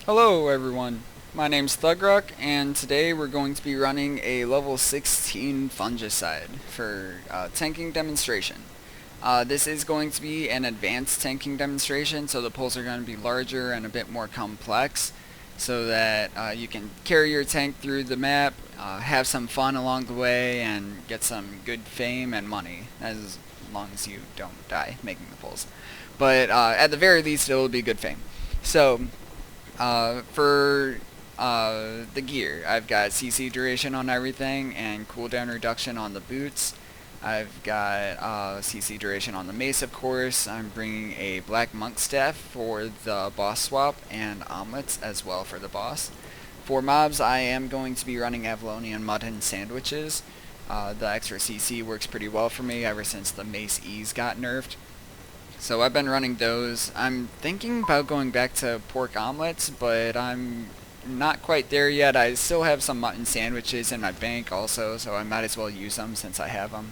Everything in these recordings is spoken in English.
Hello everyone, my name's Thugruck, and today we're going to be running a level 16 Fungicide for tanking demonstration. This is going to be an advanced tanking demonstration, so the pulls are going to be larger and a bit more complex, so that you can carry your tank through the map, have some fun along the way, and get some good fame and money, as long as you don't die making the pulls. But at the very least, it will be good fame. So, for the gear, I've got CC duration on everything and cooldown reduction on the boots. I've got CC duration on the mace, of course. I'm bringing a black monk staff for the boss swap and omelets as well for the boss. For mobs, I am going to be running Avalonian mutton sandwiches. The extra CC works pretty well for me ever since the mace E's got nerfed. So I've been running those. I'm thinking about going back to pork omelets, but I'm not quite there yet. I still have some mutton sandwiches in my bank also, so I might as well use them since I have them.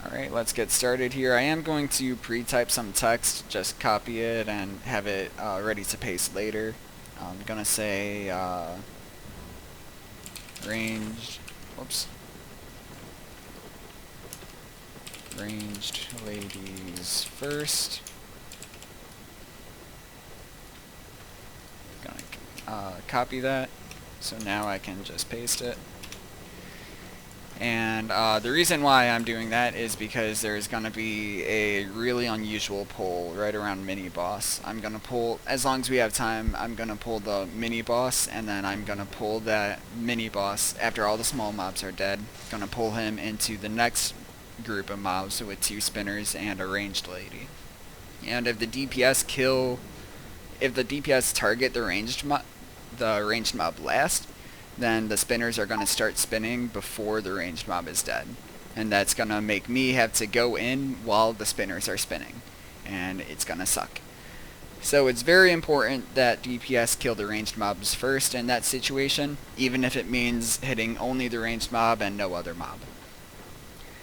Alright, let's get started here. I am going to pre-type some text, just copy it and have it ready to paste later. I'm gonna say ranged, whoops, ranged ladies first. Gonna copy that, so now I can just paste it. And the reason why I'm doing that is because there's going to be a really unusual pull right around mini boss. I'm going to pull, as long as we have time, I'm going to pull the mini boss, and then I'm going to pull that mini boss after all the small mobs are dead. Going to pull him into the next group of mobs with 2 spinners and a ranged lady. And if the DPS target the ranged mob last, then the spinners are going to start spinning before the ranged mob is dead. And that's going to make me have to go in while the spinners are spinning. And it's going to suck. So it's very important that DPS kill the ranged mobs first in that situation, even if it means hitting only the ranged mob and no other mob.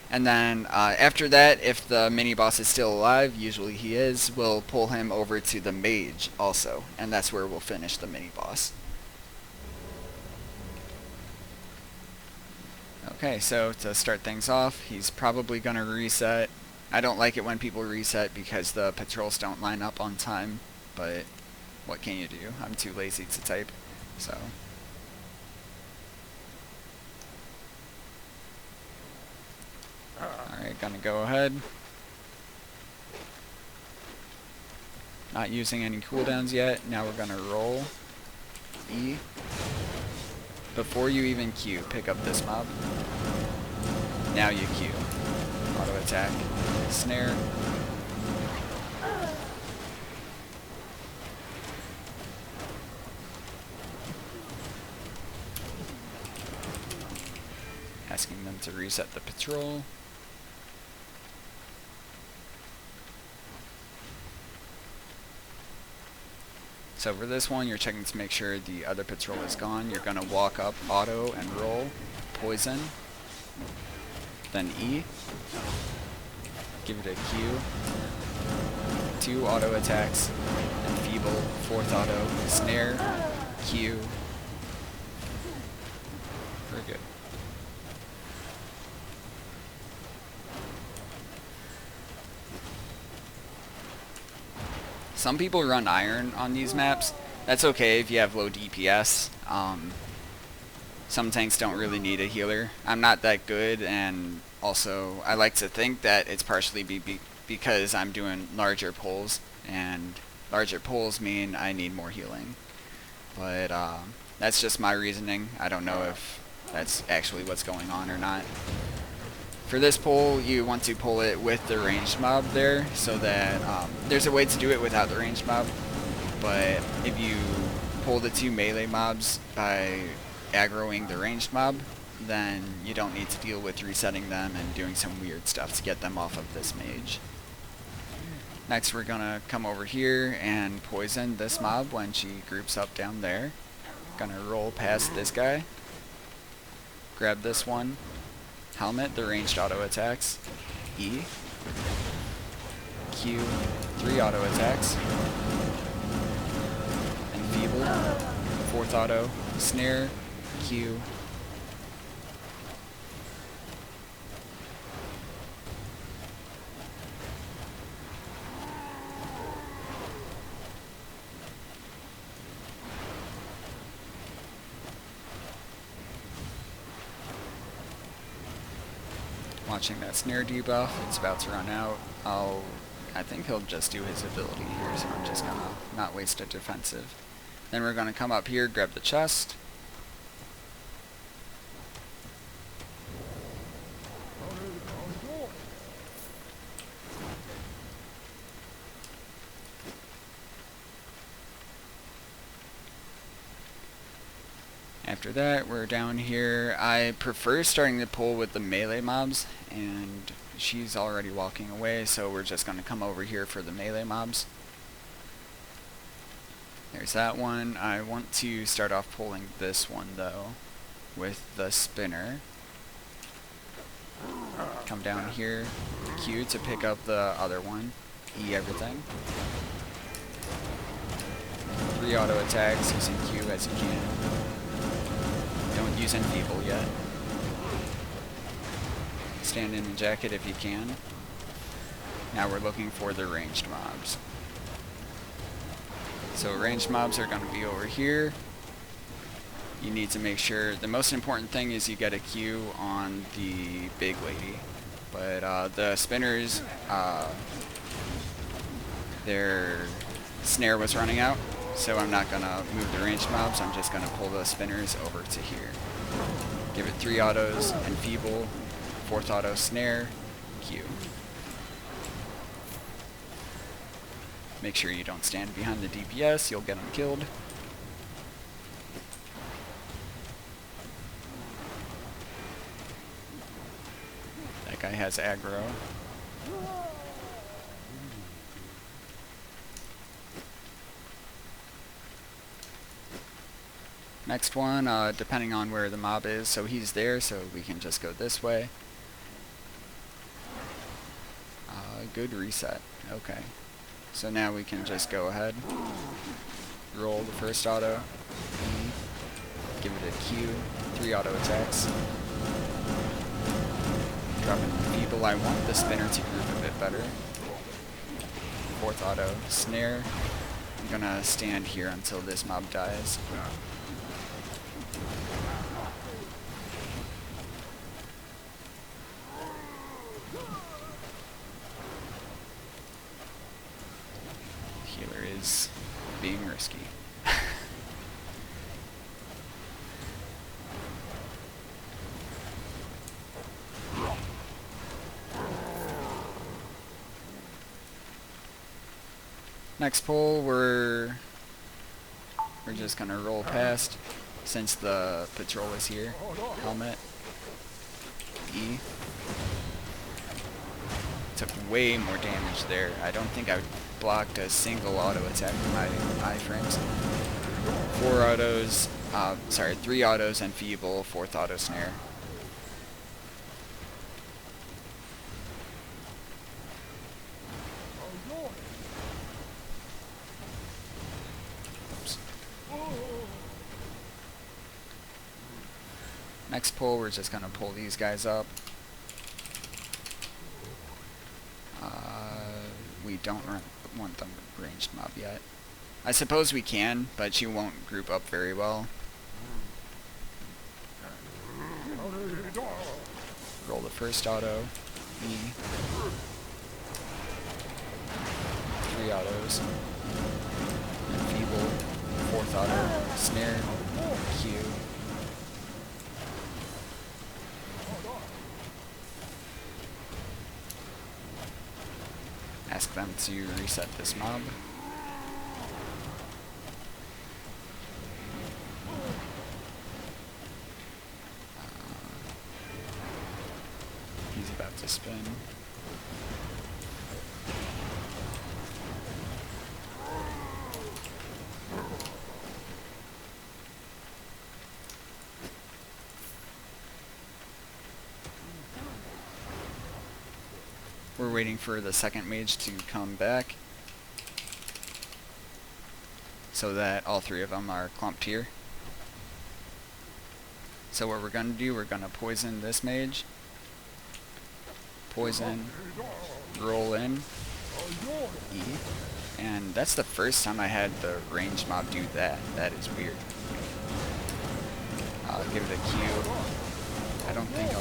And then after that, if the mini boss is still alive, usually he is, we'll pull him over to the mage also. And that's where we'll finish the mini boss. Okay, so to start things off, he's probably going to reset. I don't like it when people reset because the patrols don't line up on time, but what can you do? I'm too lazy to type, so. Alright, gonna go ahead. Not using any cooldowns yet. Now we're gonna roll E. Before you even Q, pick up this mob. Now you Q. Auto attack. Snare. Asking them to reset the patrol. So for this one, you're checking to make sure the other patrol is gone. You're going to walk up, auto, and roll. Poison. Then E. Give it a Q. 2 auto attacks. And feeble, 4th auto. Snare. Q. Very good. Some people run iron on these maps. That's okay if you have low DPS. Some tanks don't really need a healer. I'm not that good, and also I like to think that it's partially because I'm doing larger pulls, and larger pulls mean I need more healing. But that's just my reasoning. I don't know if that's actually what's going on or not. For this pull, you want to pull it with the ranged mob there, so that there's a way to do it without the ranged mob, but if you pull the 2 melee mobs by aggroing the ranged mob, then you don't need to deal with resetting them and doing some weird stuff to get them off of this mage. Next we're gonna come over here and poison this mob when she groups up down there. Gonna roll past this guy, grab this one, helmet, the ranged auto attacks, E, Q, 3 auto attacks. Enfeeble. 4th auto. Snare. Q. Watching that snare debuff, it's about to run out. I think he'll just do his ability here, so I'm just gonna not waste a defensive. Then we're gonna come up here, grab the chest. After that, we're down here. I prefer starting to pull with the melee mobs, and she's already walking away, so we're just going to come over here for the melee mobs. There's that one. I want to start off pulling this one, though, with the spinner. Come down here, Q to pick up the other one, E everything. 3 auto attacks using Q as you can. Don't use Enfeeble yet. Stand in the jacket if you can. Now we're looking for the ranged mobs. So ranged mobs are going to be over here. You need to make sure, the most important thing is you get a Q on the big lady. But the spinners, their snare was running out. So I'm not going to move the ranged mobs, I'm just going to pull the spinners over to here. Give it 3 autos, Enfeeble, 4th auto, snare, Q. Make sure you don't stand behind the DPS, you'll get them killed. That guy has aggro. Next one, depending on where the mob is, so he's there, so we can just go this way. Good reset. Okay. So now we can just go ahead. Roll the first auto. E. Give it a Q. 3 auto attacks. Drop in Enfeeble. I want the spinner to group a bit better. 4th auto. Snare. I'm gonna stand here until this mob dies. Healer is being risky. Next pull, we're just gonna roll past since the patrol is here. Helmet. E. Took way more damage there. I don't think I blocked a single auto attack with my iframes. 4 autos, 3 autos, Enfeeble, 4th auto snare. Oops. Next pull, we're just gonna pull these guys up. We don't want them ranged mob yet. I suppose we can, but she won't group up very well. Roll the first auto. E. 3 autos. Enfeeble. 4th auto. Snare. Q. Ask them to reset this mob. He's about to spin. We're waiting for the second mage to come back. so that all three of them are clumped here. So what we're going to do, we're going to poison this mage. Poison, roll in, E. And that's the first time I had the ranged mob do that. That is weird. I'll give it a Q. I don't think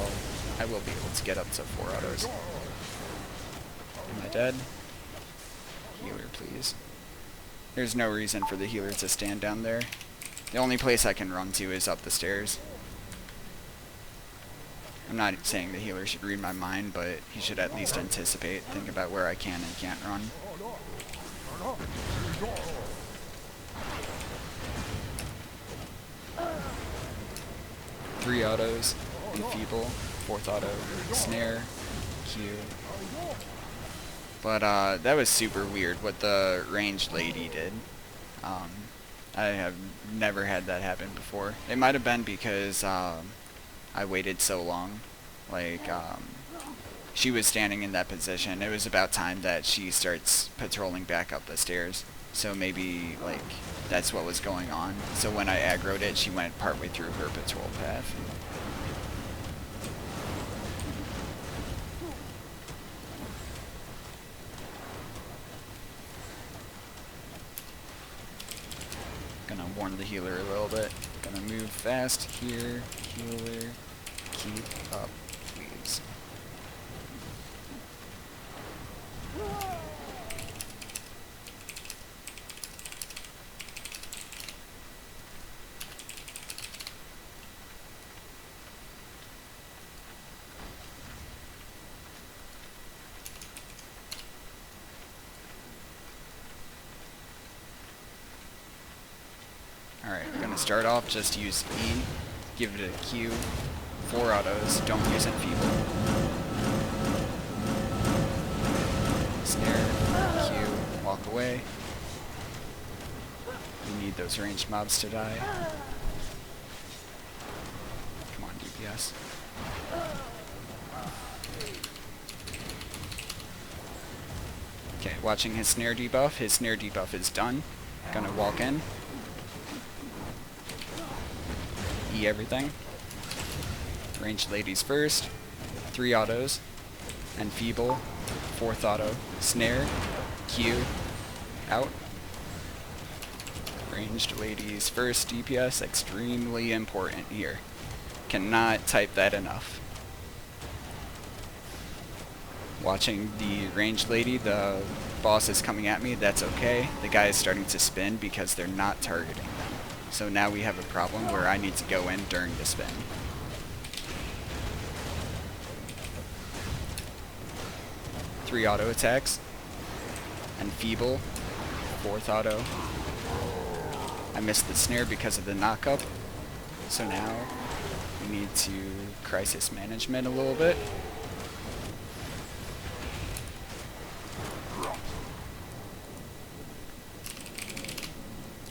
I will be able to get up to 4 autos. Am I dead? Healer, please. There's no reason for the healer to stand down there. The only place I can run to is up the stairs. I'm not saying the healer should read my mind, but he should at least anticipate, think about where I can and can't run. Three autos, enfeeble, 4th auto, snare, Q. But that was super weird what the ranged lady did. I have never had that happen before. It might have been because I waited so long. Like, she was standing in that position. It was about time that she starts patrolling back up the stairs. So maybe, like, that's what was going on. So when I aggroed it, she went partway through her patrol path. Gonna warn the healer a little bit. Gonna move fast here. Healer, keep up, please. Alright, we're gonna start off, just use E, give it a Q, 4 autos, don't use enfeeble. Snare, Q, walk away. We need those ranged mobs to die. Come on, DPS. Okay, watching his snare debuff. His snare debuff is done. Gonna walk in. E everything. Ranged ladies first. 3 autos. Enfeeble. 4th auto. Snare. Q. Out. Ranged ladies first. DPS. Extremely important here. Cannot type that enough. Watching the ranged lady, the boss is coming at me. That's okay. The guy is starting to spin because they're not targeting them. So now we have a problem where I need to go in during the spin. Three auto attacks. Enfeeble. 4th auto. I missed the snare because of the knock-up. So now we need to crisis management a little bit.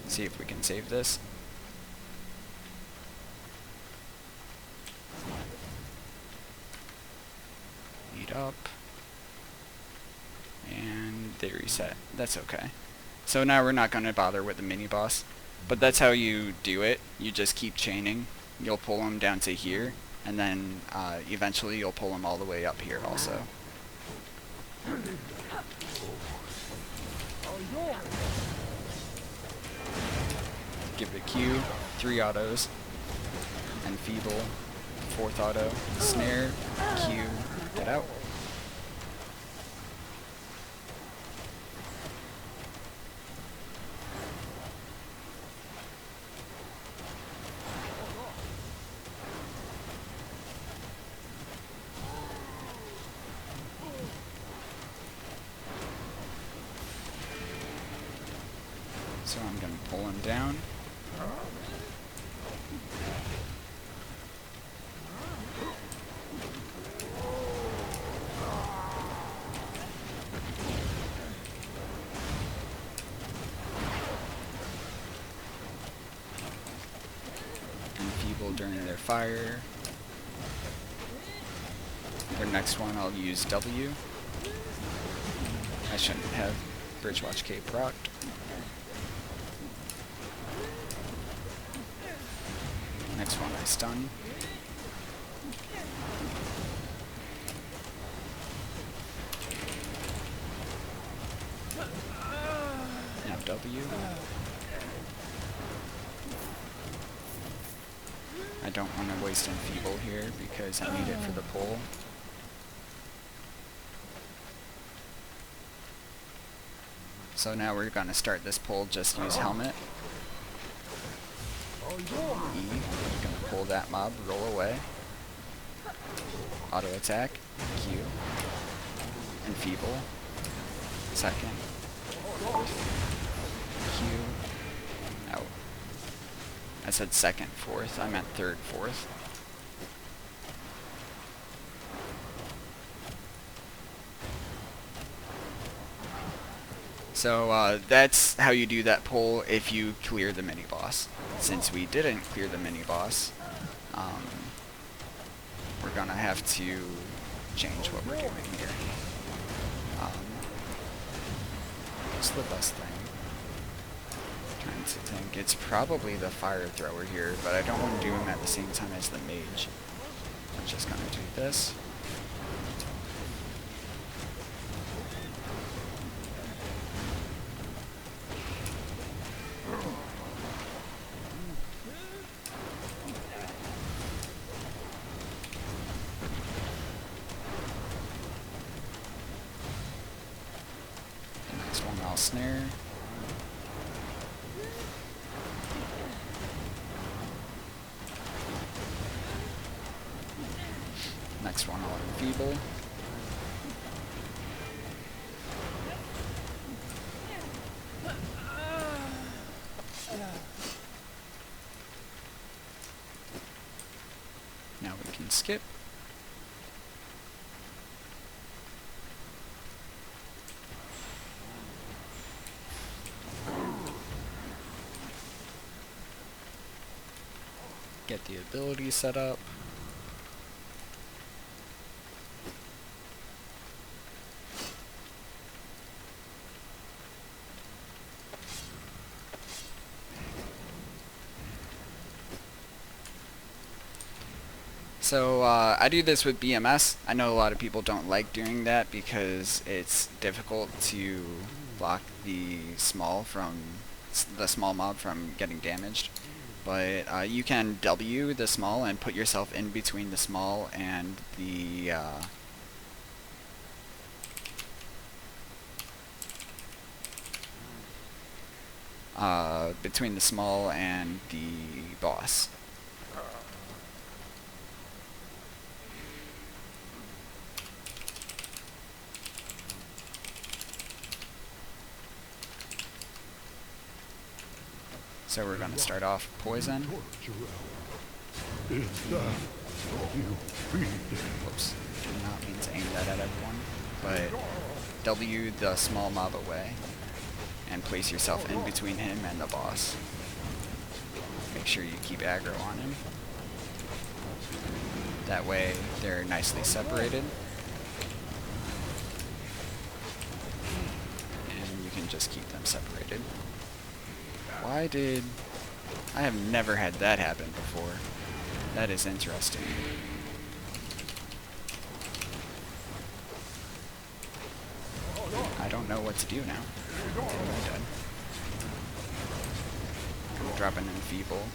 See if we can save this. Lead up. And they reset. That's okay. So now we're not going to bother with the mini-boss. But that's how you do it. You just keep chaining. You'll pull them down to here. And then eventually you'll pull them all the way up here also. Give it a Q, 3 autos, enfeeble, 4th auto, snare, Q, get out. So I'm going to pull him down. Enfeeble during their fire. Their next one I'll use W. I shouldn't have Bridgewatch Cape procced. Next one I stun. Now W. I don't want to waste Enfeeble here because I need it for the pull. So now we're going to start this pull, just use Helmet. E, going to pull that mob, roll away. Auto attack, Q. Enfeeble. Second. Q. Out. I said second, fourth. I meant third, fourth. So that's how you do that pull if you clear the mini-boss. Since we didn't clear the mini-boss, we're gonna have to change what we're doing here. What's the best thing? Trying to think. It's probably the fire thrower here, but I don't want to do him at the same time as the mage. I'm just gonna do this. Next one I'll snare. Next one I'll enfeeble. Now we can skip. Get the ability set up. So I do this with BMS. I know a lot of people don't like doing that because it's difficult to block the small mob from getting damaged. But you can W the small and put yourself in between the small and the boss. So we're going to start off poison. Whoops, did not mean to aim that at everyone. But W the small mob away and place yourself in between him and the boss. Make sure you keep aggro on him. That way they're nicely separated. And you can just keep them separated. Why did... I have never had that happen before. That is interesting. I don't know what to do now. I'm done. I'm dropping Enfeeble.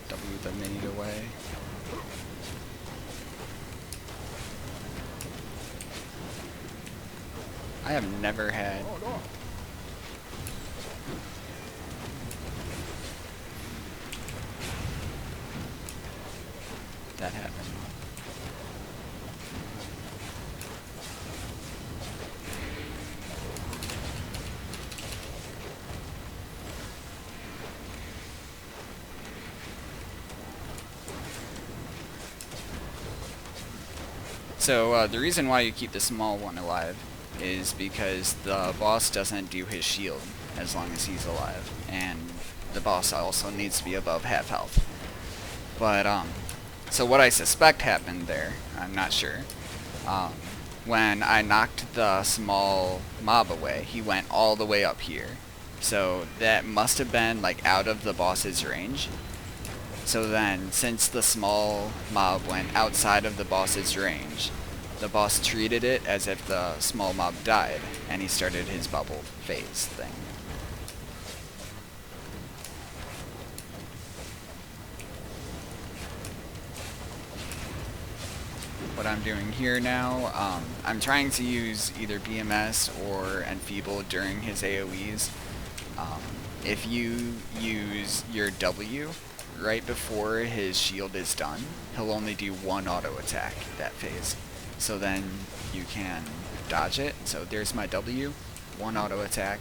W the mini away. I have never had... that happened. So the reason why you keep the small one alive is because the boss doesn't do his shield as long as he's alive, and the boss also needs to be above half health. But so what I suspect happened there, I'm not sure, when I knocked the small mob away, he went all the way up here. So that must have been like out of the boss's range. So then, since the small mob went outside of the boss's range, the boss treated it as if the small mob died, and he started his bubble phase thing. What I'm doing here now, I'm trying to use either BMS or Enfeeble during his AoEs. If you use your W right before his shield is done, he'll only do one auto attack that phase. So then you can dodge it. So there's my W, one auto attack,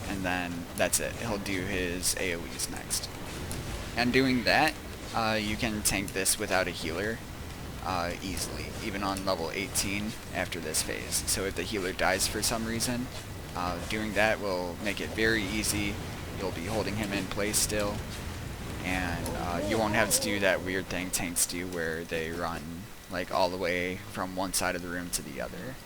and then that's it. He'll do his AoEs next. And doing that, you can tank this without a healer easily, even on level 18 after this phase. So if the healer dies for some reason, doing that will make it very easy. You'll be holding him in place still, and you won't have to do that weird thing tanks do where they run like all the way from one side of the room to the other.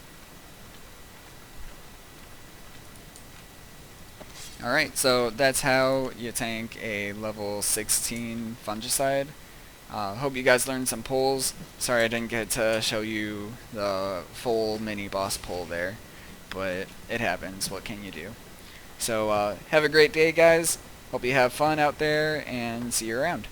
Alright, so that's how you tank a level 16 Fungicide. Hope you guys learned some pulls. Sorry I didn't get to show you the full mini boss pull there, but it happens. What can you do? So have a great day, guys. Hope you have fun out there, and see you around.